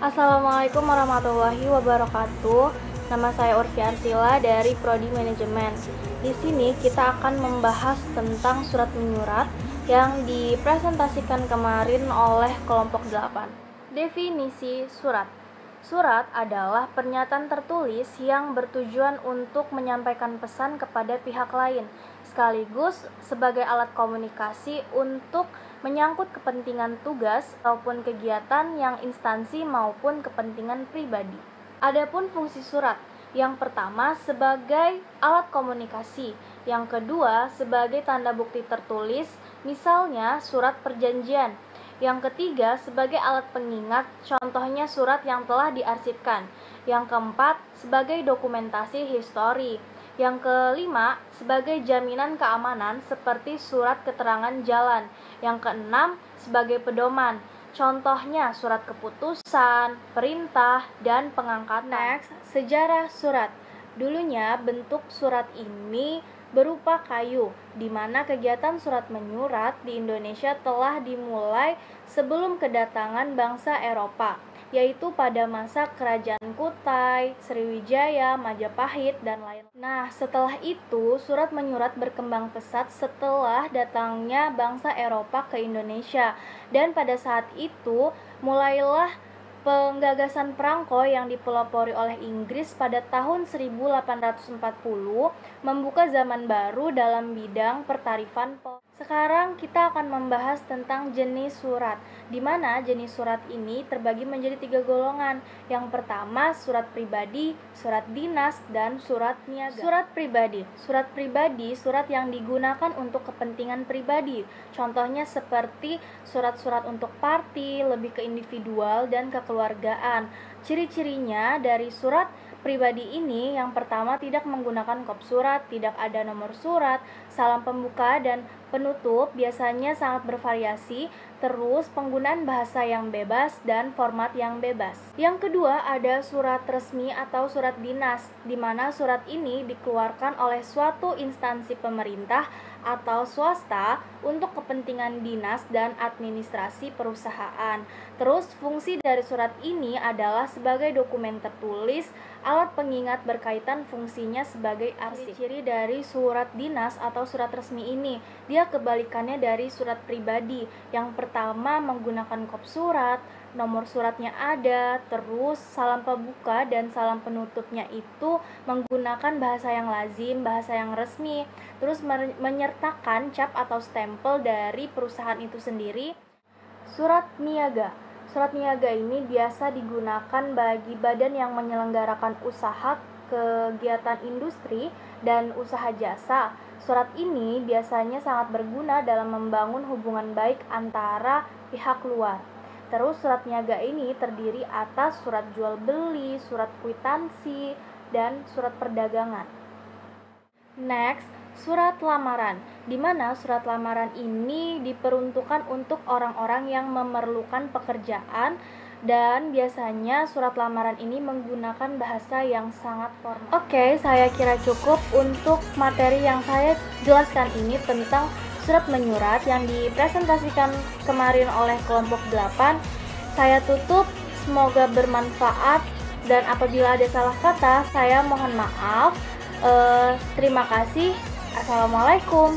Assalamualaikum warahmatullahi wabarakatuh. Nama saya Urfi Arsila dari Prodi Manajemen. Di sini kita akan membahas tentang surat menyurat yang dipresentasikan kemarin oleh kelompok 8. Definisi surat. Surat adalah pernyataan tertulis yang bertujuan untuk menyampaikan pesan kepada pihak lain, sekaligus sebagai alat komunikasi untuk menyangkut kepentingan tugas ataupun kegiatan yang instansi maupun kepentingan pribadi. Adapun fungsi surat, yang pertama sebagai alat komunikasi, yang kedua sebagai tanda bukti tertulis, misalnya surat perjanjian. Yang ketiga sebagai alat pengingat, contohnya surat yang telah diarsipkan. Yang keempat sebagai dokumentasi histori. Yang kelima sebagai jaminan keamanan seperti surat keterangan jalan. Yang keenam sebagai pedoman, contohnya surat keputusan, perintah, dan pengangkatan. Next, sejarah surat. Dulunya bentuk surat ini berupa kayu, di mana kegiatan surat menyurat di Indonesia telah dimulai sebelum kedatangan bangsa Eropa, yaitu pada masa Kerajaan Kutai, Sriwijaya, Majapahit, dan lain-lain. Nah, setelah itu surat menyurat berkembang pesat setelah datangnya bangsa Eropa ke Indonesia, dan pada saat itu mulailah penggagasan perangko yang dipelopori oleh Inggris pada tahun 1840 membuka zaman baru dalam bidang pertarifan. Sekarang kita akan membahas tentang jenis surat, di mana jenis surat ini terbagi menjadi 3 golongan. Yang pertama, surat pribadi, surat dinas, dan surat niaga. Surat pribadi, surat yang digunakan untuk kepentingan pribadi. Contohnya seperti surat-surat untuk parti, lebih ke individual dan kekeluargaan. Ciri-cirinya dari surat pribadi ini, yang pertama tidak menggunakan kop surat, tidak ada nomor surat, salam pembuka dan penutup biasanya sangat bervariasi, terus penggunaan bahasa yang bebas dan format yang bebas. Yang kedua ada surat resmi atau surat dinas, di mana surat ini dikeluarkan oleh suatu instansi pemerintah atau swasta untuk kepentingan dinas dan administrasi perusahaan. Terus fungsi dari surat ini adalah sebagai dokumen tertulis, alat pengingat berkaitan fungsinya sebagai arsip. Ciri dari surat dinas atau surat resmi ini, dia kebalikannya dari surat pribadi. Yang pertama menggunakan kop surat, nomor suratnya ada, terus salam pembuka dan salam penutupnya itu menggunakan bahasa yang lazim, bahasa yang resmi, terus menyertakan cap atau stempel dari perusahaan itu sendiri. Surat niaga. Surat niaga ini biasa digunakan bagi badan yang menyelenggarakan usaha, kegiatan industri, dan usaha jasa. Surat ini biasanya sangat berguna dalam membangun hubungan baik antara pihak luar. Terus surat niaga ini terdiri atas surat jual beli, surat kwitansi, dan surat perdagangan. Next, surat lamaran, di mana surat lamaran ini diperuntukkan untuk orang-orang yang memerlukan pekerjaan, dan biasanya surat lamaran ini menggunakan bahasa yang sangat formal. Oke, saya kira cukup untuk materi yang saya jelaskan ini tentang surat menyurat yang dipresentasikan kemarin oleh kelompok 8. Saya tutup, semoga bermanfaat, dan apabila ada salah kata saya mohon maaf. Terima kasih. Assalamualaikum.